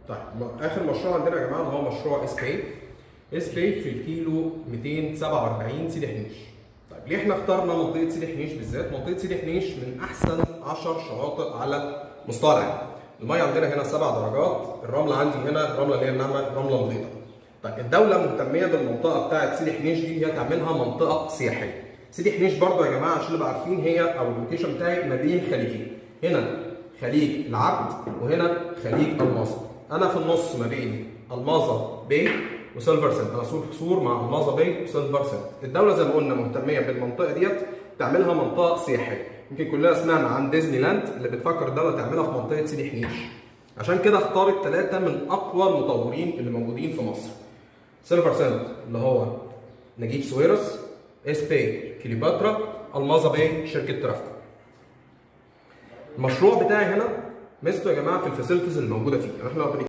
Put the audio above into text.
طيب اخر مشروع عندنا يا جماعه اللي هو مشروع اس باي. اس باي في الكيلو 247 سيدي حنيش. طيب ليه احنا اخترنا منطقه سيدي حنيش بالذات؟ منطقه سيدي حنيش من احسن 10 شواطئ على مستوى العالم. الميه عندنا هنا 7 درجات، الرمله عندي هنا الرمله اللي هي الناعمه، الرمله البيضاء. طيب الدوله مهتميه بالمنطقه بتاعه سيدي حنيش دي، هي تعملها منطقه سياحيه. سيدي حنيش برضو يا جماعه عشان نبقى عارفين هي او اللوكيشن بتاعي ما بين خليجين، هنا خليج العبد وهنا خليج الماظة. انا في النص ما بين الماظة باي وسيلفر سنت، انا سور مع الماظة باي وسيلفر سنت. الدوله زي ما قلنا مهتميه بالمنطقه ديت تعملها منطقه سياحيه. يمكن كلنا سمعنا عن ديزني لاند اللي بتفكر الدوله تعملها في منطقه سيدي حنيش. عشان كده اختارت 3 من اقوى المطورين اللي موجودين في مصر. سيلفر سنت اللي هو نجيب سويرس، اس باي كليوباترا، الماظة باي شركه ترافيك. المشروع بتاعي هنا ميزته يا جماعه في الفاسيلتيز اللي موجوده فيه، يعني احنا